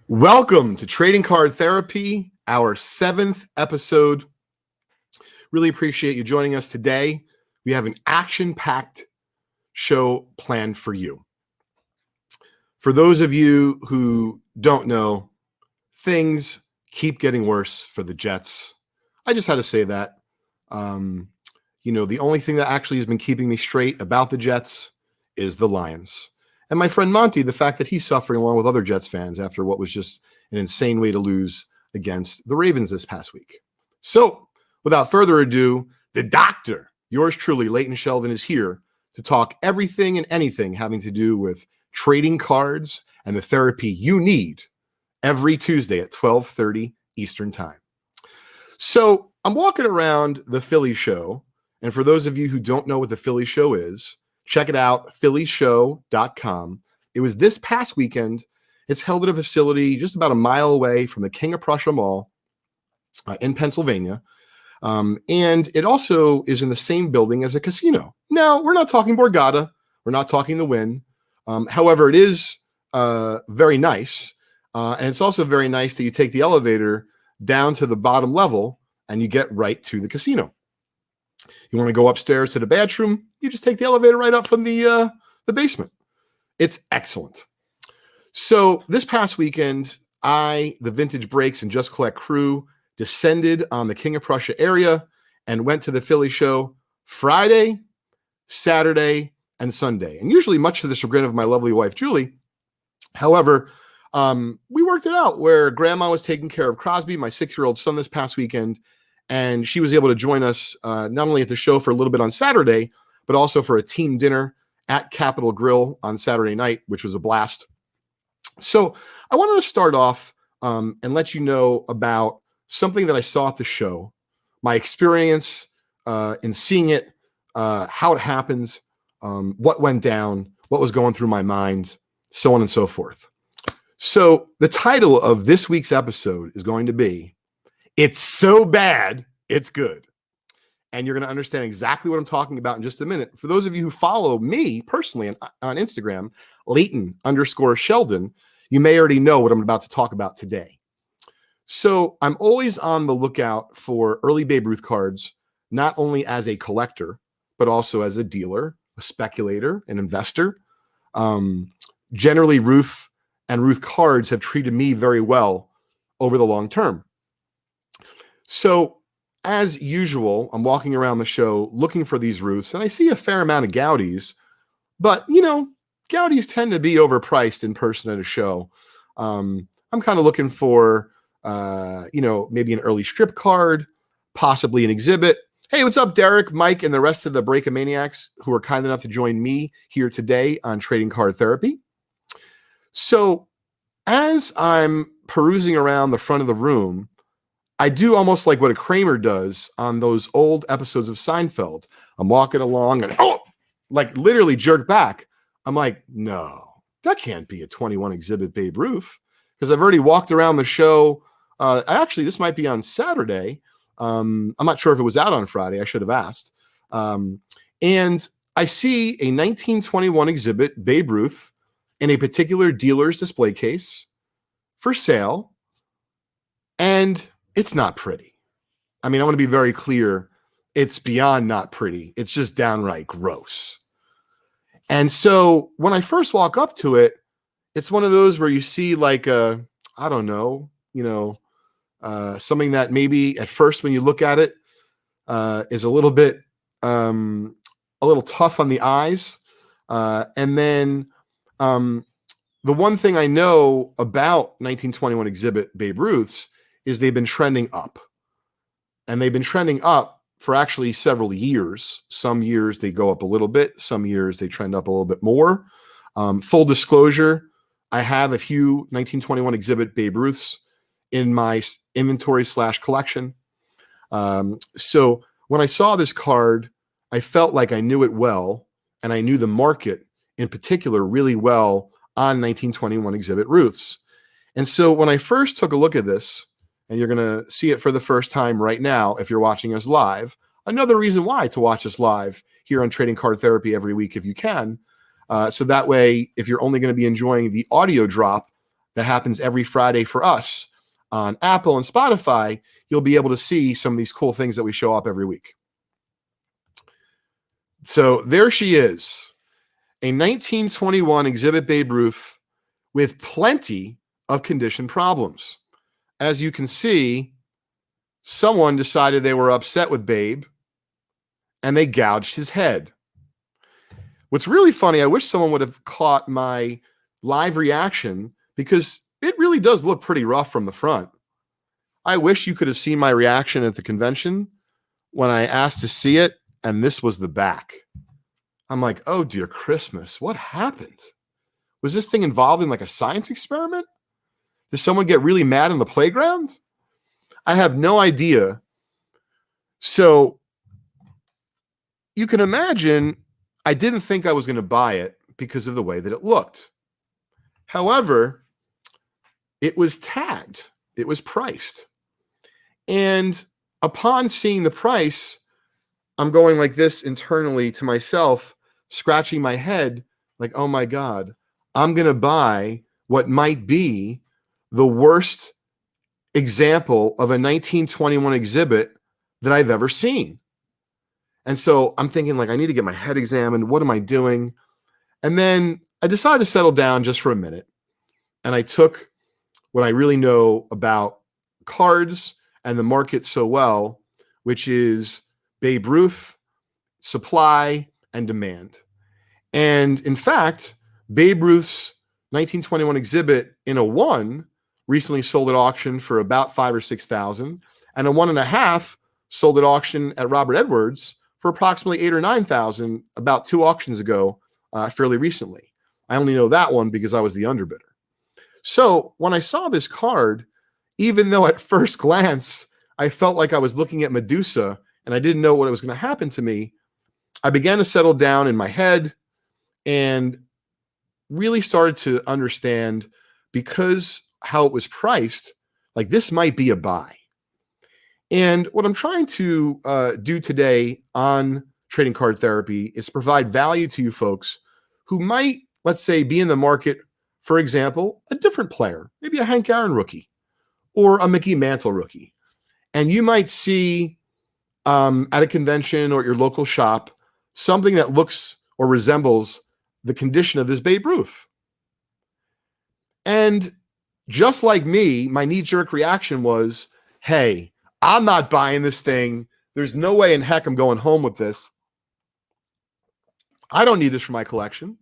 Welcome to Trading Card Therapy, our 7th episode. Really appreciate you joining us today. We have an action-packed show planned for you. For those of you who don't know, things keep getting worse for the Jets. I just had to say that. The only thing that actually has been keeping me straight about the Jets is the Lions. And my friend Monty, the fact that he's suffering along with other Jets fans after what was just an insane way to lose against the Ravens this past week. So, without further ado, the doctor, yours truly, Leighton Sheldon, is here to talk everything and anything having to do with trading cards and the therapy you need every Tuesday at 12:30 Eastern Time. So, I'm walking around the Philly show, and for those of you who don't know what the Philly show is, check it out, phillyshow.com. It was this past weekend. It's held at a facility just about a mile away from the King of Prussia Mall in Pennsylvania. And it also is in the same building as a casino. Now, we're not talking Borgata. We're not talking the Wynn. However, it is very nice. And it's also very nice that you take the elevator down to the bottom level and you get right to the casino. You want to go upstairs to the bathroom, you just take the elevator right up from the basement. It's excellent. So this past weekend, the Vintage Breaks and Just Collect crew descended on the King of Prussia area and went to the Philly show Friday, Saturday, and Sunday. And usually much to the chagrin of my lovely wife, Julie. However, we worked it out where Grandma was taking care of Crosby, my 6-year-old son, this past weekend. And she was able to join us not only at the show for a little bit on Saturday, but also for a team dinner at Capitol Grill on Saturday night, which was a blast. So I wanted to start off and let you know about something that I saw at the show, my experience in seeing it, how it happens, what went down, what was going through my mind, so on and so forth. So the title of this week's episode is going to be "It's So Bad, It's Good." And you're going to understand exactly what I'm talking about in just a minute. For those of you who follow me personally on Instagram, Leighton_Sheldon, you may already know what I'm about to talk about today. So I'm always on the lookout for early Babe Ruth cards, not only as a collector, but also as a dealer, a speculator, an investor. Generally, Ruth and Ruth cards have treated me very well over the long term. So, as usual, I'm walking around the show looking for these Ruths, and I see a fair amount of Gaudies, but, Gaudies tend to be overpriced in person at a show. I'm kind of looking for, maybe an early strip card, possibly an exhibit. Hey, what's up, Derek, Mike, and the rest of the Breakamaniacs who are kind enough to join me here today on Trading Card Therapy. So, as I'm perusing around the front of the room, I do almost like what a Kramer does on those old episodes of Seinfeld. I'm walking along and, literally jerk back. I'm like, no, that can't be a 21 exhibit Babe Ruth, because I've already walked around the show. Actually, this might be on Saturday. I'm not sure if it was out on Friday. I should have asked. And I see a 1921 exhibit Babe Ruth in a particular dealer's display case for sale. And it's not pretty. I mean, I want to be very clear. It's beyond not pretty. It's just downright gross. And so when I first walk up to it, it's one of those where you see something that maybe at first when you look at it is a little bit, a little tough on the eyes. And then the one thing I know about 1921 exhibit Babe Ruths is they've been trending up. And they've been trending up for actually several years. Some years they go up a little bit. Some years they trend up a little bit more. Full disclosure, I have a few 1921 exhibit Babe Ruths in my inventory / collection. So when I saw this card, I felt like I knew it well, and I knew the market in particular really well on 1921 exhibit Ruths. And so when I first took a look at this, and you're going to see it for the first time right now if you're watching us live. Another reason why to watch us live here on Trading Card Therapy every week if you can. So that way, if you're only going to be enjoying the audio drop, that happens every Friday for us on Apple and Spotify, you'll be able to see some of these cool things that we show up every week. So there she is, a 1921 exhibit Babe Ruth with plenty of condition problems. As you can see, someone decided they were upset with Babe and they gouged his head. What's really funny, I wish someone would have caught my live reaction because it really does look pretty rough from the front. I wish you could have seen my reaction at the convention when I asked to see it, and this was the back. I'm like, oh dear Christmas, what happened? Was this thing involved in like a science experiment? Did someone get really mad in the playground? I have no idea. So you can imagine I didn't think I was going to buy it because of the way that it looked. However, it was tagged. It was priced. And upon seeing the price, I'm going like this internally to myself, scratching my head like, oh my God, I'm going to buy what might be the worst example of a 1921 exhibit that I've ever seen. And so I'm thinking like, I need to get my head examined. What am I doing? And then I decided to settle down just for a minute. And I took what I really know about cards and the market so well, which is Babe Ruth, supply, and demand. And in fact, Babe Ruth's 1921 exhibit in a 1 recently sold at auction for about $5,000 or $6,000, and a 1.5 sold at auction at Robert Edwards for approximately $8,000 or $9,000 about 2 auctions ago, fairly recently. I only know that one because I was the underbidder. So when I saw this card, even though at first glance I felt like I was looking at Medusa and I didn't know what was going to happen to me, I began to settle down in my head and really started to understand, because how it was priced, like this might be a buy. And what I'm trying to do today on Trading Card Therapy is provide value to you folks who might, let's say, be in the market, for example, a different player, maybe a Hank Aaron rookie or a Mickey Mantle rookie. And you might see at a convention or at your local shop something that looks or resembles the condition of this Babe Ruth. And just like me, my knee-jerk reaction was, hey, I'm not buying this thing. There's no way in heck I'm going home with this. I don't need this for my collection.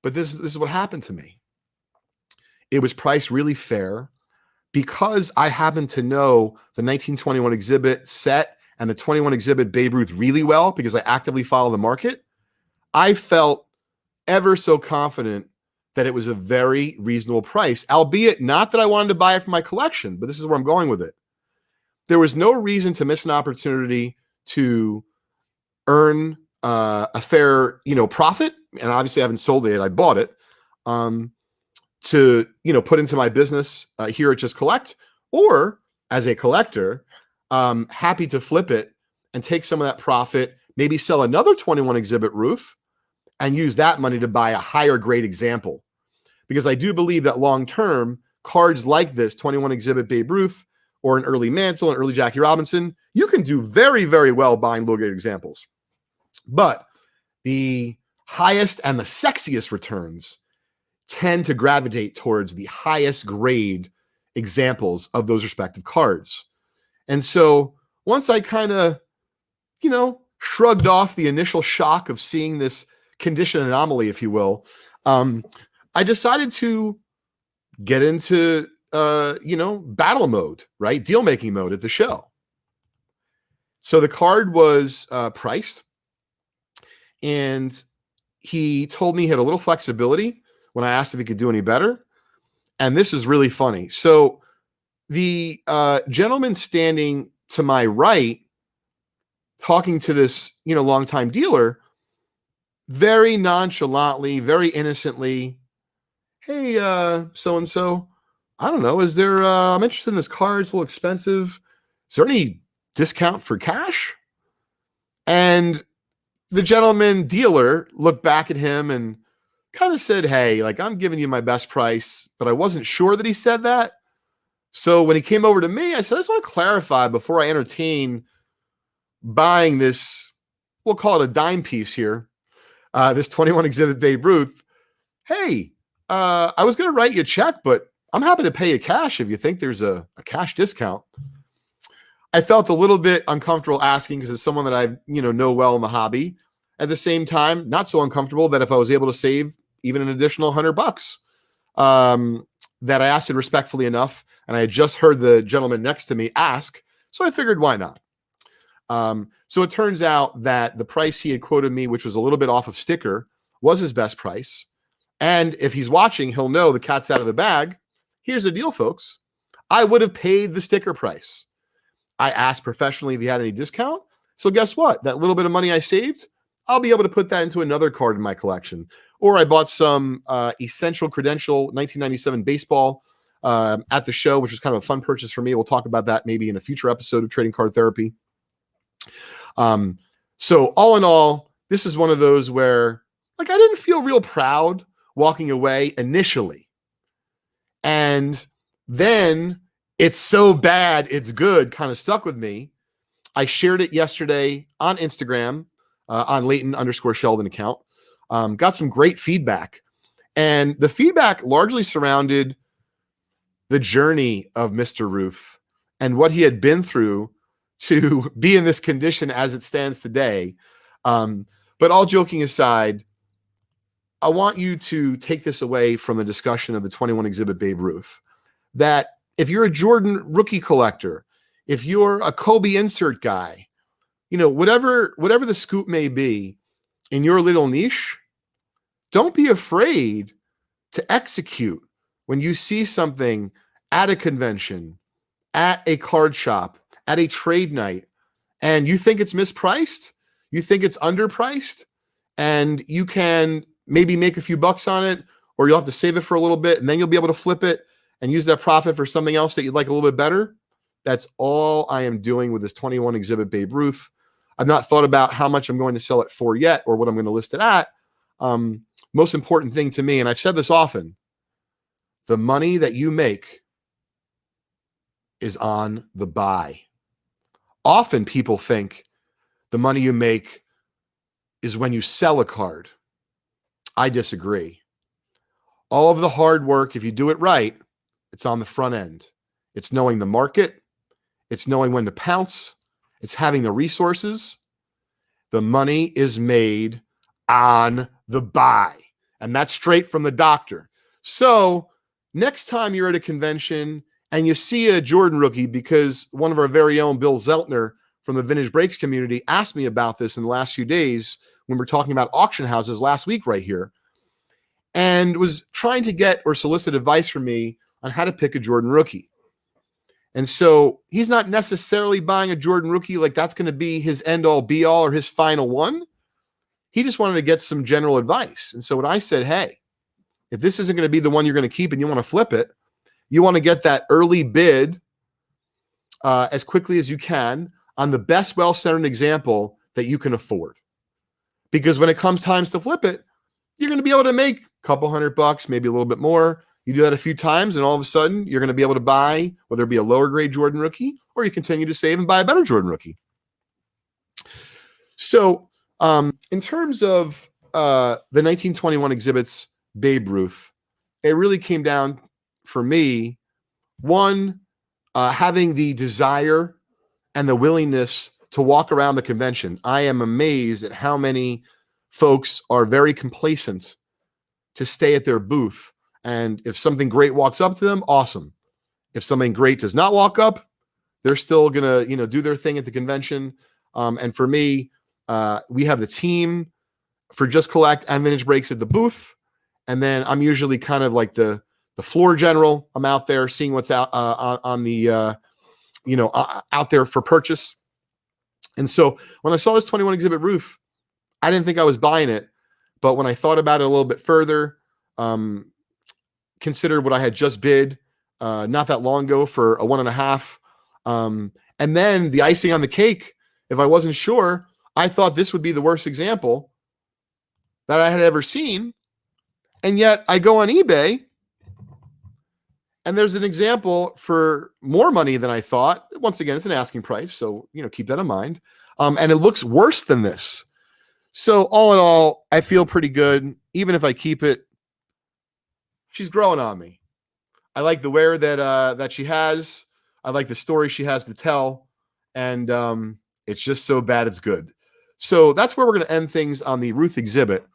But this is what happened to me. It was priced really fair because I happen to know the 1921 exhibit set and the 21 exhibit Babe Ruth really well because I actively follow the market. I felt ever so confident that it was a very reasonable price, albeit not that I wanted to buy it for my collection, but this is where I'm going with it. There was no reason to miss an opportunity to earn a fair, profit. And obviously I haven't sold it. I bought it to, put into my business here at Just Collect, or as a collector, happy to flip it and take some of that profit, maybe sell another 21 exhibit Ruth and use that money to buy a higher grade example. Because I do believe that long-term cards like this 21 exhibit Babe Ruth or an early Mantle, an early Jackie Robinson, you can do very, very well buying low-grade examples. But the highest and the sexiest returns tend to gravitate towards the highest grade examples of those respective cards. And so once I kind of, shrugged off the initial shock of seeing this condition anomaly, if you will, I decided to get into, battle mode, right? Deal-making mode at the show. So the card was priced, and he told me he had a little flexibility when I asked if he could do any better. And this is really funny. So the gentleman standing to my right, talking to this, longtime dealer, very nonchalantly, very innocently, hey, so-and-so, I don't know, is there, I'm interested in this card, it's a little expensive. Is there any discount for cash? And the gentleman dealer looked back at him and kind of said, hey, like, I'm giving you my best price, but I wasn't sure that he said that. So when he came over to me, I said, I just want to clarify before I entertain buying this, we'll call it a dime piece here, this 21 exhibit Babe Ruth. Hey, I was going to write you a check, but I'm happy to pay you cash if you think there's a cash discount. I felt a little bit uncomfortable asking because it's someone that I know well in the hobby. At the same time, not so uncomfortable that if I was able to save even an additional $100, that I asked it respectfully enough. And I had just heard the gentleman next to me ask, so I figured, why not? So it turns out that the price he had quoted me, which was a little bit off of sticker, was his best price. And if he's watching, he'll know the cat's out of the bag. Here's the deal, folks. I would have paid the sticker price. I asked professionally if he had any discount. So guess what? That little bit of money I saved, I'll be able to put that into another card in my collection. Or I bought some Essential Credential 1997 baseball at the show, which was kind of a fun purchase for me. We'll talk about that maybe in a future episode of Trading Card Therapy. So all in all, this is one of those where, like, I didn't feel real proud walking away initially. And then it's so bad, it's good, kind of stuck with me. I shared it yesterday on Instagram, on Leighton_Sheldon account. Got some great feedback. And the feedback largely surrounded the journey of Mr. Ruth and what he had been through to be in this condition as it stands today. But all joking aside, I want you to take this away from the discussion of the 21 exhibit Babe Ruth, that if you're a Jordan rookie collector, if you're a Kobe insert guy, whatever the scoop may be in your little niche, don't be afraid to execute when you see something at a convention, at a card shop, at a trade night, and you think it's mispriced, you think it's underpriced, and you can maybe make a few bucks on it, or you'll have to save it for a little bit, and then you'll be able to flip it and use that profit for something else that you'd like a little bit better. That's all I am doing with this 21 exhibit Babe Ruth. I've not thought about how much I'm going to sell it for yet, or what I'm going to list it at. Most important thing to me, and I've said this often, the money that you make is on the buy. Often people think the money you make is when you sell a card. I disagree. All of the hard work, if you do it right, it's on the front end. It's knowing the market. It's knowing when to pounce. It's having the resources. The money is made on the buy. And that's straight from the doctor. So next time you're at a convention and you see a Jordan rookie, because one of our very own Bill Zeltner from the Vintage Breaks community asked me about this in the last few days when we were talking about auction houses last week right here, and was trying to get or solicit advice from me on how to pick a Jordan rookie. And so he's not necessarily buying a Jordan rookie like that's going to be his end-all be-all or his final one. He just wanted to get some general advice. And so when I said, hey, if this isn't going to be the one you're going to keep and you want to flip it, you want to get that early bid as quickly as you can on the best well-centered example that you can afford. Because when it comes times to flip it, you're going to be able to make a couple $100, maybe a little bit more. You do that a few times, and all of a sudden, you're going to be able to buy, whether it be a lower grade Jordan rookie, or you continue to save and buy a better Jordan rookie. So in terms of the 1921 exhibits Babe Ruth, it really came down for me, one, having the desire and the willingness to walk around the convention. I am amazed at how many folks are very complacent to stay at their booth. And if something great walks up to them, awesome. If something great does not walk up, they're still going to, do their thing at the convention. And for me, we have the team for Just Collect and Vintage Breaks at the booth. And then I'm usually kind of like the floor general. I'm out there seeing what's out on the, out there for purchase. And so when I saw this 21 exhibit Ruth, I didn't think I was buying it. But when I thought about it a little bit further, considered what I had just bid not that long ago for a 1.5. And then the icing on the cake, if I wasn't sure, I thought this would be the worst example that I had ever seen. And yet I go on eBay and there's an example for more money than I thought. Once again, it's an asking price, so keep that in mind. And it looks worse than this. So all in all, I feel pretty good. Even if I keep it, she's growing on me. I like the wear that she has. I like the story she has to tell, and it's just so bad it's good. So that's where we're going to end things on the Ruth exhibit.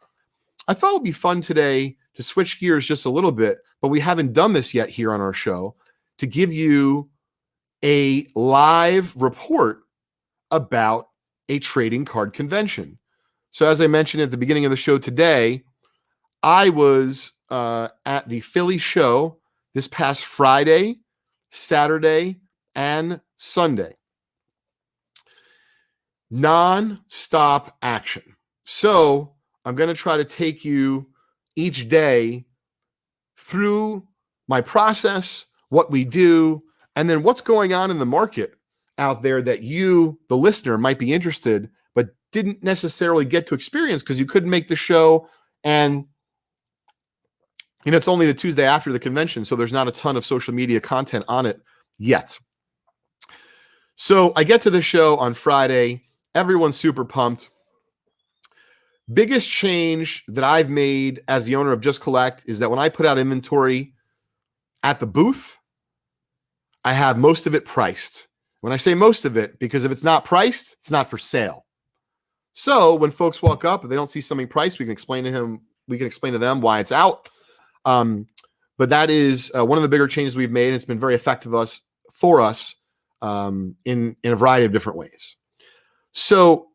I thought it would be fun today to switch gears just a little bit, but we haven't done this yet here on our show, to give you a live report about a trading card convention. So as I mentioned at the beginning of the show today, I was at the Philly show this past Friday, Saturday, and Sunday. Non-stop action. So I'm going to try to take you each day through my process, what we do, and then what's going on in the market out there that you, the listener, might be interested, but didn't necessarily get to experience because you couldn't make the show. And it's only the Tuesday after the convention, so there's not a ton of social media content on it yet. So I get to the show on Friday. Everyone's super pumped. Biggest change that I've made as the owner of Just Collect is that when I put out inventory at the booth, I have most of it priced. When I say most of it, because if it's not priced, it's not for sale. So when folks walk up, if they don't see something priced, we can explain to them why it's out. But that is one of the bigger changes we've made. And it's been very effective for us in a variety of different ways. So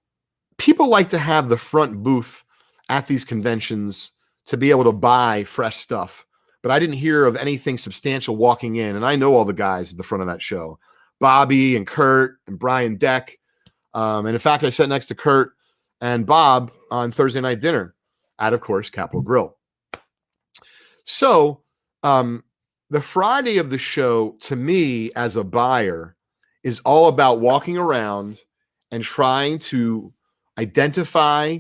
people like to have the front booth at these conventions to be able to buy fresh stuff. But I didn't hear of anything substantial walking in. And I know all the guys at the front of that show, Bobby and Kurt and Brian Deck. And in fact, I sat next to Kurt and Bob on Thursday night dinner at, of course, Capitol Grill. So the Friday of the show, to me as a buyer, is all about walking around and trying to identify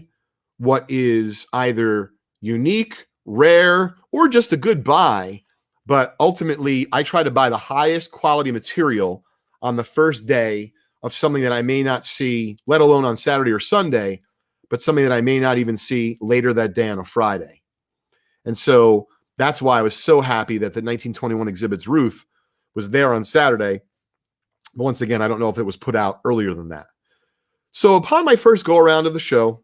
what is either unique, rare, or just a good buy. But ultimately, I try to buy the highest quality material on the first day of something that I may not see, let alone on Saturday or Sunday, but something that I may not even see later that day on a Friday. And so that's why I was so happy that the 1921 Exhibits Ruth was there on Saturday. But once again, I don't know if it was put out earlier than that. So upon my first go around of the show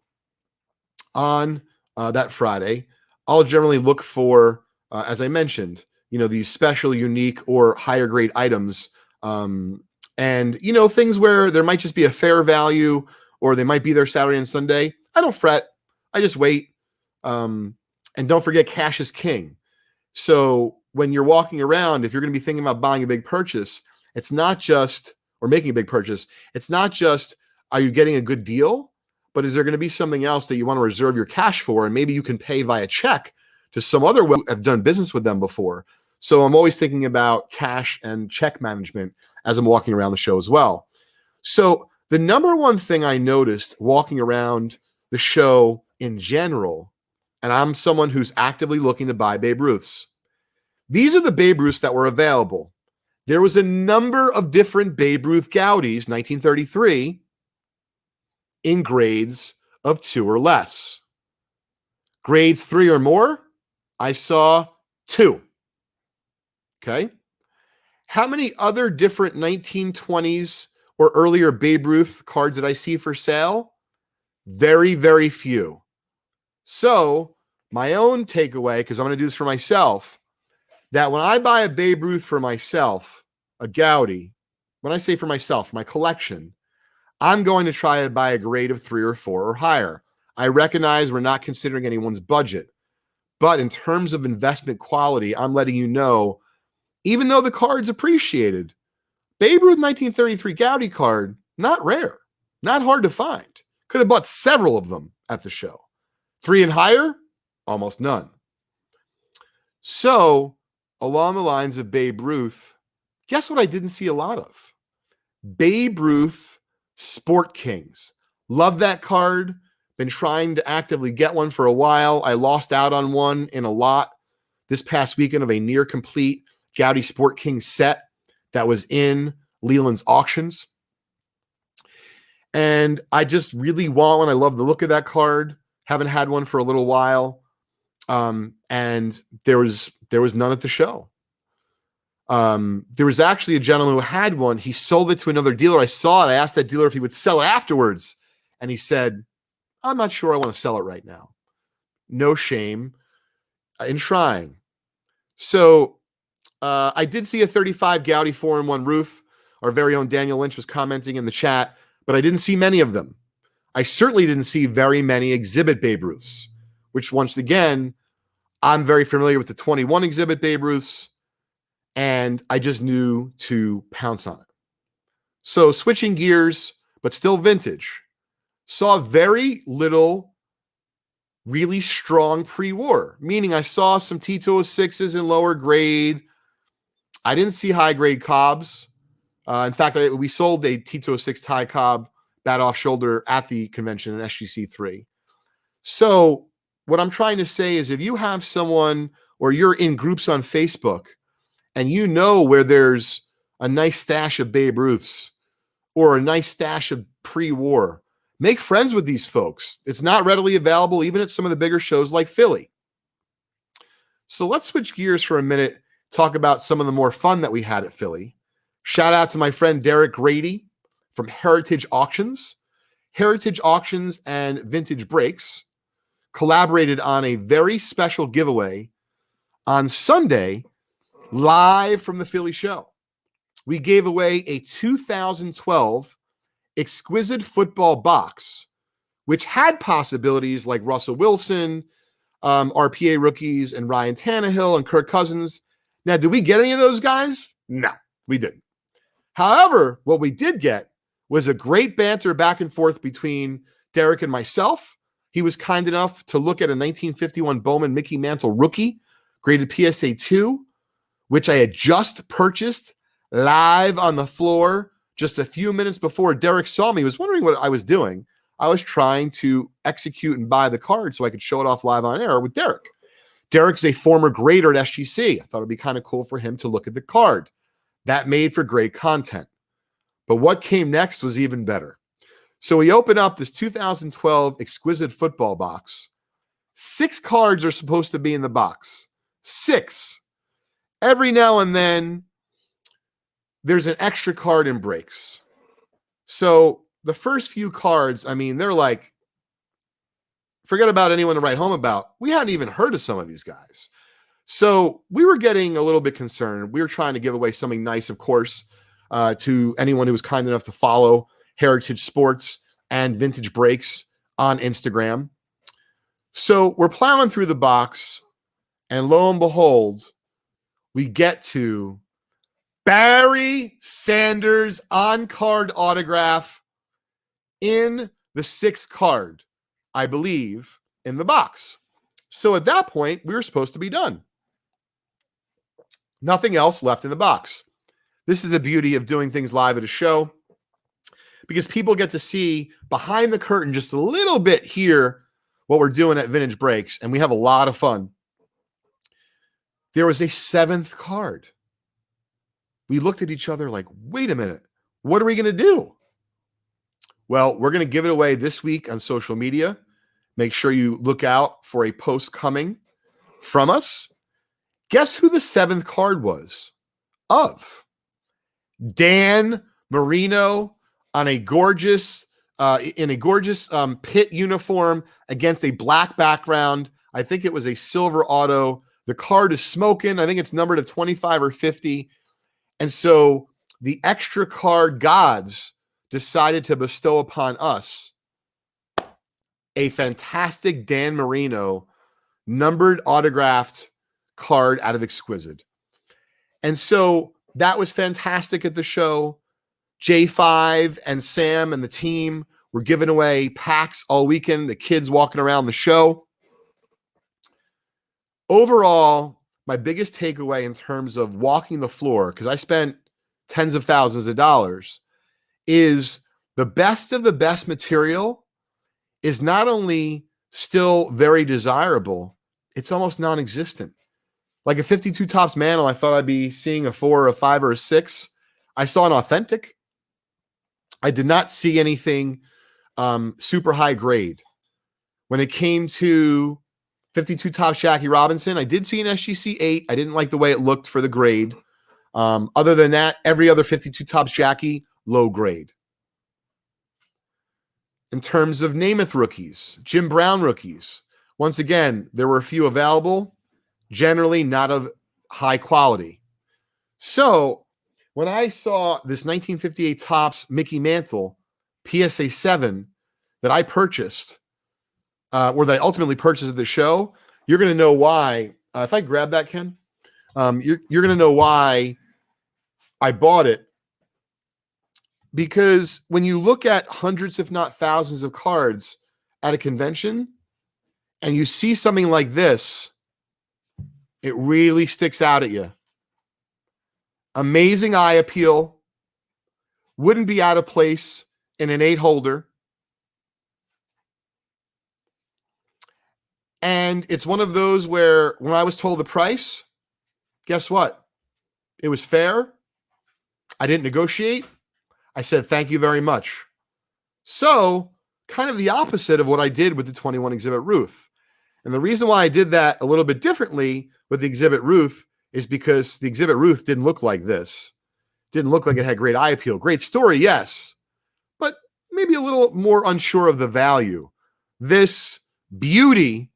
on that Friday, I'll generally look for, as I mentioned, these special, unique, or higher grade items. And, things where there might just be a fair value or they might be there Saturday and Sunday. I don't fret. I just wait. And don't forget, cash is king. So when you're walking around, if you're going to be thinking about buying a big purchase, it's not just, or making a big purchase, it's not just, are you getting a good deal? But is there going to be something else that you want to reserve your cash for? And maybe you can pay via check to some other who have done business with them before. So I'm always thinking about cash and check management as I'm walking around the show as well. So the number one thing I noticed walking around the show in general, and I'm someone who's actively looking to buy Babe Ruths. These are the Babe Ruths that were available. There was a number of different Babe Ruth Goudies, 1933, in grades of 2 or less. Grades 3 or more, I saw 2. Okay. How many other different 1920s or earlier Babe Ruth cards did I see for sale? Very, very few. So my own takeaway, because I'm going to do this for myself, that when I buy a Babe Ruth for myself, a Goudie, when I say for myself, my collection, I'm going to try to buy a grade of 3 or 4 or higher. I recognize we're not considering anyone's budget, but in terms of investment quality, I'm letting you know, even though the card's appreciated, Babe Ruth 1933 Goudie card, not rare, not hard to find. Could have bought several of them at the show. 3 and higher, almost none. So along the lines of Babe Ruth, guess what I didn't see a lot of? Babe Ruth Sport Kings. Love that card, Been trying to actively get one for a while. I lost out on one in a lot this past weekend of a near complete Gaudy Sport King set that was in Leland's auctions. And I just really want one. I love the look of that card. Haven't had one for a little while. And there was none at the show. There was actually a gentleman who had one. He sold it to another dealer. I saw it. I asked that dealer if he would sell it afterwards. And he said, I'm not sure I want to sell it right now. No shame in trying. So I did see a 35 Gaudy 4-in-1 Ruth. Our very own Daniel Lynch was commenting in the chat, but I didn't see many of them. I certainly didn't see very many exhibit Babe Ruths, which once again, I'm very familiar with the 21 exhibit Babe Ruths, and I just knew to pounce on it. So switching gears, but still vintage, saw very little really strong pre-war, meaning I saw some T206s in lower grade. I didn't see high grade Cobbs. In fact, we sold a T206 Ty Cobb bat off shoulder at the convention in SGC3. So what I'm trying to say is if you have someone or you're in groups on Facebook and you know where there's a nice stash of Babe Ruths or a nice stash of pre-war, make friends with these folks. It's not readily available even at some of the bigger shows like Philly. So let's switch gears for a minute, talk about some of the more fun that we had at Philly. Shout out to my friend Derek Grady from Heritage Auctions. Heritage Auctions and Vintage Breaks collaborated on a very special giveaway on Sunday, live from the Philly show. We gave away a 2012 Exquisite Football box, which had possibilities like Russell Wilson, RPA rookies, and Ryan Tannehill and Kirk Cousins. Now, did we get any of those guys? No, we didn't. However, what we did get was a great banter back and forth between Derek and myself. He was kind enough to look at a 1951 Bowman Mickey Mantle rookie, graded PSA 2, which I had just purchased live on the floor just a few minutes before Derek saw me. He was wondering what I was doing. I was trying to execute and buy the card so I could show it off live on air with Derek. Derek's a former grader at SGC. I thought it'd be kind of cool for him to look at the card. That made for great content. But what came next was even better. So we open up this 2012 Exquisite Football box. 6 cards are supposed to be in the box. 6. Every now and then, there's an extra card in breaks. So the first few cards, I mean, they're like, forget about anyone to write home about. We hadn't even heard of some of these guys. So we were getting a little bit concerned. We were trying to give away something nice, of course, to anyone who was kind enough to follow Heritage Sports and Vintage Breaks on Instagram. So we're plowing through the box, and lo and behold, we get to Barry Sanders on-card autograph in the 6th card, I believe, in the box. So at that point, we were supposed to be done. Nothing else left in the box. This is the beauty of doing things live at a show, because people get to see behind the curtain just a little bit here what we're doing at Vintage Breaks, and we have a lot of fun. There was a 7th card. We looked at each other like, wait a minute, what are we going to do? Well, we're going to give it away this week on social media. Make sure you look out for a post coming from us. Guess who the 7th card was of? Dan Marino on a gorgeous, in a gorgeous pit uniform against a black background. I think it was a silver auto. The card is smoking. I think it's numbered at 25 or 50. And so the extra card gods decided to bestow upon us a fantastic Dan Marino numbered autographed card out of Exquisite. And so that was fantastic at the show. J5 and Sam and the team were giving away packs all weekend, the kids walking around the show. Overall, my biggest takeaway in terms of walking the floor, because I spent tens of thousands of dollars, is the best of the best material is not only still very desirable, it's almost non-existent. Like a 52 Topps Mantle, I thought I'd be seeing a 4 or a 5 or a 6. I saw an authentic. I did not see anything super high grade. When it came to 52 Topps Jackie Robinson, I did see an SGC 8. I didn't like the way it looked for the grade. Other than that, every other 52 Topps Jackie, low grade. In terms of Namath rookies, Jim Brown rookies, once again, there were a few available, generally not of high quality. So when I saw this 1958 Topps Mickey Mantle PSA 7 that I purchased, or that I ultimately purchased at the show, you're going to know why. If I grab that, Ken, you're going to know why I bought it. Because when you look at hundreds, if not thousands of cards at a convention, and you see something like this, it really sticks out at you. Amazing eye appeal. Wouldn't be out of place in an 8 holder. And it's one of those where when I was told the price, guess what? It was fair. I didn't negotiate. I said, thank you very much. So kind of the opposite of what I did with the 21 Exhibit Ruth. And the reason why I did that a little bit differently with the Exhibit Ruth is because the Exhibit Ruth didn't look like this. Didn't look like it had great eye appeal. Great story, yes, but maybe a little more unsure of the value. This beauty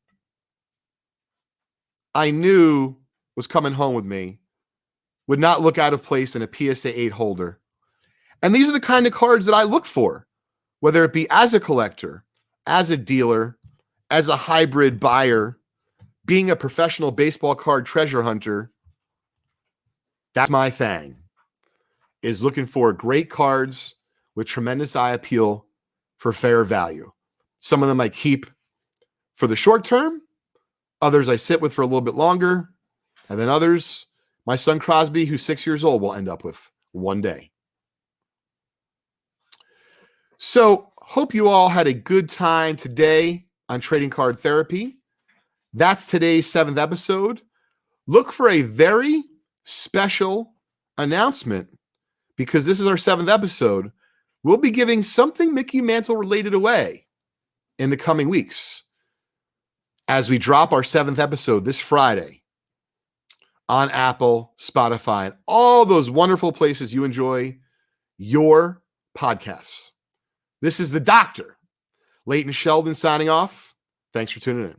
I knew was coming home with me would not look out of place in a PSA 8 holder. And these are the kind of cards that I look for, whether it be as a collector, as a dealer, as a hybrid buyer, being a professional baseball card treasure hunter. That's my thing, is looking for great cards with tremendous eye appeal for fair value. Some of them I keep for the short term. Others I sit with for a little bit longer. And then others, my son Crosby, who's 6 years old, will end up with one day. So hope you all had a good time today on Trading Card Therapy. That's today's 7th episode. Look for a very special announcement because this is our 7th episode. We'll be giving something Mickey Mantle related away in the coming weeks as we drop our 7th episode this Friday on Apple, Spotify, and all those wonderful places you enjoy your podcasts. This is the Doctor, Leighton Sheldon, signing off. Thanks for tuning in.